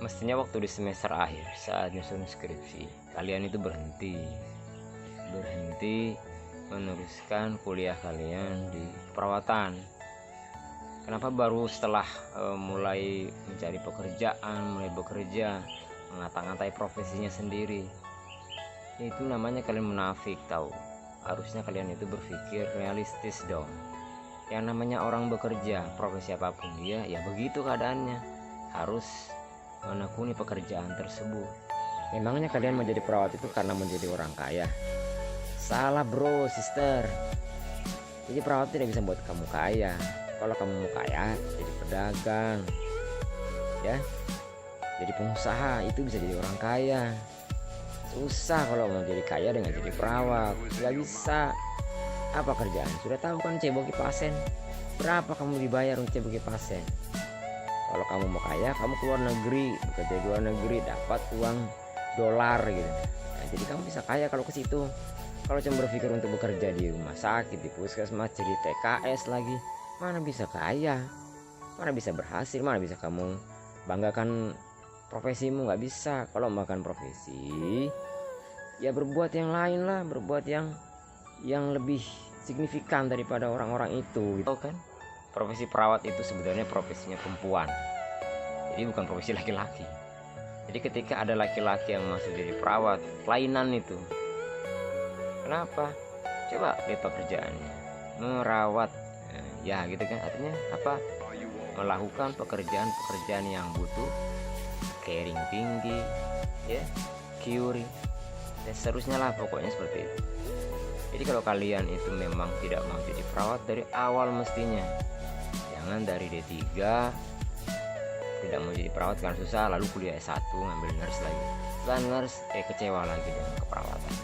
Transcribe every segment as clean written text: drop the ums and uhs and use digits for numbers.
Mestinya waktu di semester akhir saat nyusun skripsi, kalian itu berhenti meneruskan kuliah kalian di perawatan. Kenapa baru setelah mulai mencari pekerjaan, mulai bekerja, ngata-ngatai profesinya sendiri? Itu namanya kalian munafik, tahu. Harusnya kalian itu berpikir realistis dong. Yang namanya orang bekerja, profesi apapun dia, ya begitu keadaannya, harus menekuni pekerjaan tersebut. Memangnya kalian menjadi perawat itu karena menjadi orang kaya? Salah bro, sister. Jadi perawat tidak bisa buat kamu kaya. Kalau kamu mau kaya, jadi pedagang, ya, jadi pengusaha, itu bisa jadi orang kaya. Susah kalau mau jadi kaya dengan jadi perawat, nggak bisa. Apa kerjaan? Sudah tahu kan, ceboki pasien. Berapa kamu dibayar untuk ceboki pasien? Kalau kamu mau kaya, kamu keluar negeri, bekerja di luar negeri, dapat uang dolar gitu. Nah, jadi kamu bisa kaya kalau ke situ. Kalau cuma berpikir untuk bekerja di rumah sakit, di puskesmas, jadi TKS lagi, mana bisa kaya, mana bisa berhasil, mana bisa kamu banggakan profesimu? Nggak bisa. Kalau makan profesi, ya berbuat yang lain lah, berbuat yang lebih signifikan daripada orang-orang itu, gitu kan. Profesi perawat itu sebenarnya profesinya perempuan, jadi bukan profesi laki-laki. Jadi ketika ada laki-laki yang masuk jadi perawat, kelainan itu. Kenapa? Coba lihat pekerjaannya, merawat, ya gitu kan, artinya apa? Melakukan pekerjaan-pekerjaan yang butuh caring tinggi, ya, curing, dan seterusnya lah, pokoknya seperti itu. Jadi kalau kalian itu memang tidak mau jadi perawat dari awal, mestinya jangan dari D3 tidak mau jadi perawat karena susah, lalu kuliah S1 ngambil nurse lagi. Setelah nurse kecewa lagi dengan keperawatan.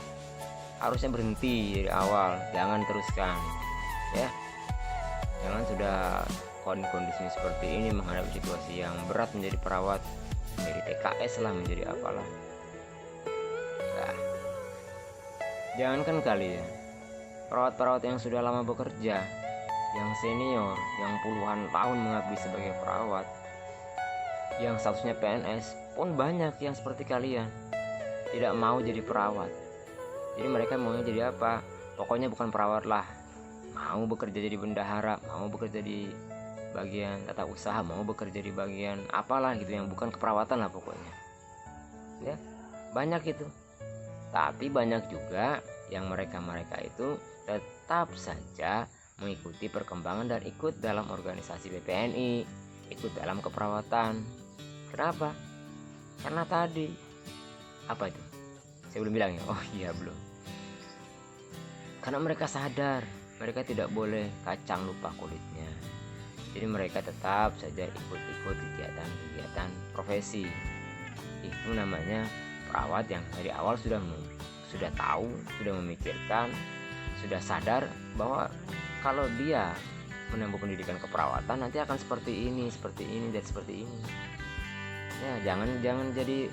Harusnya berhenti dari awal, jangan teruskan, ya. Jangan sudah kondisi seperti ini, menghadapi situasi yang berat menjadi perawat, menjadi TKS lah, menjadi apalah. Nah, jangankan kalian, perawat-perawat yang sudah lama bekerja, yang senior, yang puluhan tahun mengabdi sebagai perawat, yang statusnya PNS pun banyak yang seperti kalian tidak mau jadi perawat. Jadi mereka maunya jadi apa? Pokoknya bukan perawat lah, mau bekerja jadi bendahara, mau bekerja di bagian tata usaha, mau bekerja di bagian apalah gitu, yang bukan keperawatan lah pokoknya, ya. Banyak itu. Tapi banyak juga yang mereka itu tetap saja mengikuti perkembangan dan ikut dalam organisasi BPNI, ikut dalam keperawatan. Kenapa? Karena tadi apa itu? Saya belum bilang ya. Oh iya, belum. Karena mereka sadar mereka tidak boleh kacang lupa kulitnya. Jadi mereka tetap saja ikut-ikut kegiatan-kegiatan profesi. Itu namanya perawat yang dari awal sudah tahu, sudah memikirkan, sudah sadar bahwa kalau dia menempuh pendidikan keperawatan nanti akan seperti ini, dan seperti ini. Ya, jangan jadi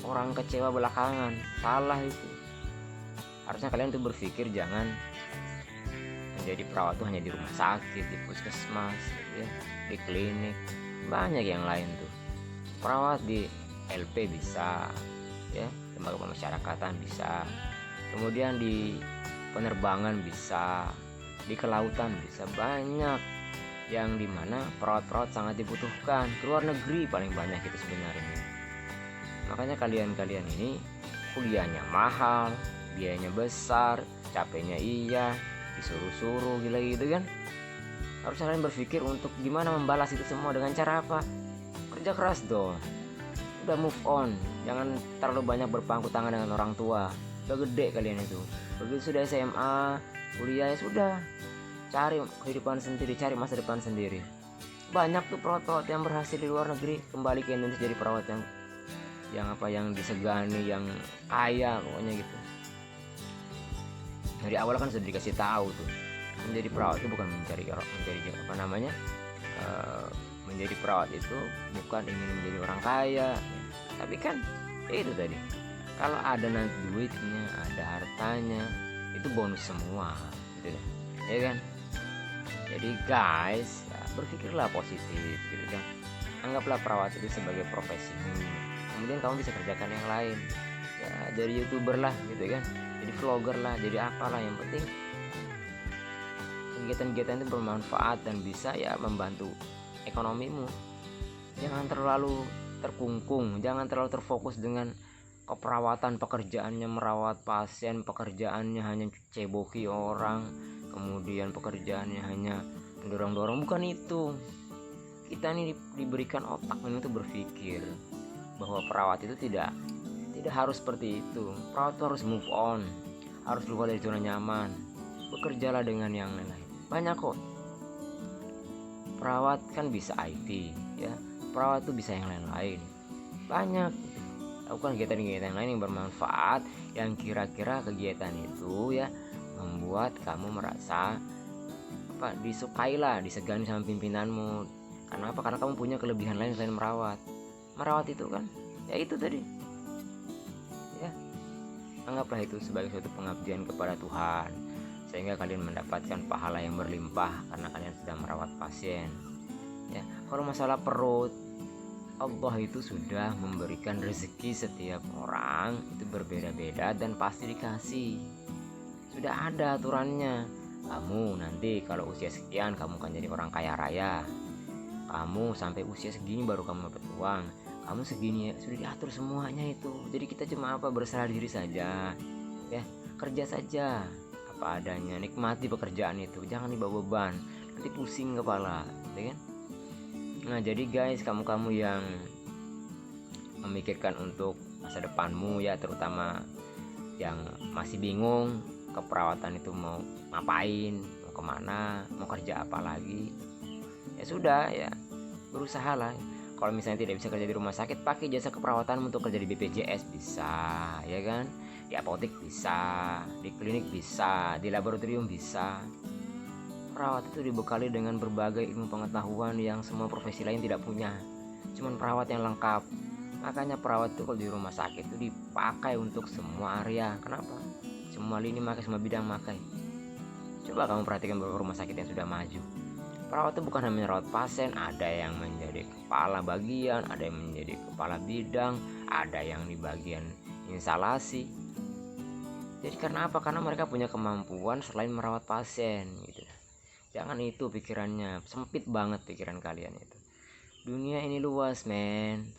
orang kecewa belakangan. Salah itu. Harusnya kalian tuh berpikir jangan menjadi perawat tuh hanya di rumah sakit, di puskesmas, gitu ya, di klinik. Banyak yang lain tuh. Perawat di LP bisa, ya, lembaga pemasyarakatan bisa. Kemudian di penerbangan bisa, di kelautan bisa. Banyak yang dimana perawat-perawat sangat dibutuhkan. Keluar negeri paling banyak itu sebenarnya. Makanya kalian ini kuliahnya mahal, biayanya besar, capeknya iya, disuruh-suruh gila gitu kan. Harusnya kalian berpikir untuk gimana membalas itu semua. Dengan cara apa? Kerja keras dong. Udah move on, jangan terlalu banyak berpangku tangan dengan orang tua. Udah gede kalian itu. Begitu sudah SMA, kuliah, ya sudah, cari kehidupan sendiri, cari masa depan sendiri. Banyak tuh perawat-perawat yang berhasil di luar negeri kembali ke Indonesia jadi perawat yang disegani, yang kaya pokoknya gitu. Dari awal kan sudah dikasih tahu tuh, menjadi perawat itu bukan menjadi apa namanya, menjadi perawat itu bukan ingin menjadi orang kaya, tapi kan itu tadi, kalau ada nanti duitnya, ada hartanya, itu bonus semua gitu deh, ya kan. Jadi guys, ya, berpikirlah positif gitu kan. Anggaplah perawat itu sebagai profesimu, kemudian kamu bisa kerjakan yang lain, ya jadi youtuber lah gitu kan, jadi vlogger lah, jadi apalah, yang penting kegiatan-kegiatan itu bermanfaat dan bisa ya membantu ekonomimu. Jangan terlalu terkungkung, jangan terlalu terfokus dengan keperawatan, pekerjaannya merawat pasien, pekerjaannya hanya ceboki orang, kemudian pekerjaannya hanya mendorong-dorong. Bukan itu. Kita ini diberikan otak untuk berpikir bahwa perawat itu tidak harus seperti itu. Perawat itu harus move on, harus keluar dari zona nyaman, bekerjalah dengan yang lain. Banyak kok perawat kan, bisa IT ya, perawat tuh bisa yang lain-lain, banyak. Lakukan kegiatan-kegiatan lain yang bermanfaat, yang kira-kira kegiatan itu ya membuat kamu merasa disukailah, disegani sama pimpinanmu. Karena apa? Karena kamu punya kelebihan lain selain merawat. Merawat itu kan ya itu tadi ya, anggaplah itu sebagai suatu pengabdian kepada Tuhan, sehingga kalian mendapatkan pahala yang berlimpah karena kalian sedang merawat pasien ya. Kalau masalah perut, Allah itu sudah memberikan rezeki setiap orang itu berbeda-beda dan pasti dikasih. Sudah ada aturannya. Kamu nanti kalau usia sekian kamu akan jadi orang kaya raya. Kamu sampai usia segini baru kamu dapat uang. Kamu segini ya, sudah diatur semuanya itu. Jadi kita cuma berserah diri saja. Ya, kerja saja apa adanya, nikmati pekerjaan itu, jangan dibawa beban, nanti pusing kepala, ya kan? Nah, jadi guys, kamu-kamu yang memikirkan untuk masa depanmu ya, terutama yang masih bingung keperawatan itu mau ngapain, mau kemana, mau kerja apa lagi, ya sudah ya, berusahalah. Kalau misalnya tidak bisa kerja di rumah sakit, pakai jasa keperawatan untuk kerja di BPJS bisa, ya kan? Di apotek bisa, di klinik bisa, di laboratorium bisa. Perawat itu dibekali dengan berbagai ilmu pengetahuan yang semua profesi lain tidak punya. Cuman perawat yang lengkap. Makanya perawat itu kalau di rumah sakit itu dipakai untuk semua area. Kenapa? Semua lini pakai, semua bidang pakai. Coba kamu perhatikan beberapa rumah sakit yang sudah maju. Perawat itu bukan hanya merawat pasien, ada yang menjadi kepala bagian, ada yang menjadi kepala bidang, ada yang di bagian instalasi. Jadi karena apa? Karena mereka punya kemampuan selain merawat pasien gitu. Jangan itu pikirannya, sempit banget pikiran kalian itu. Dunia ini luas, men.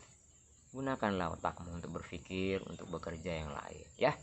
Gunakanlah otakmu untuk berpikir, untuk bekerja yang lain, ya.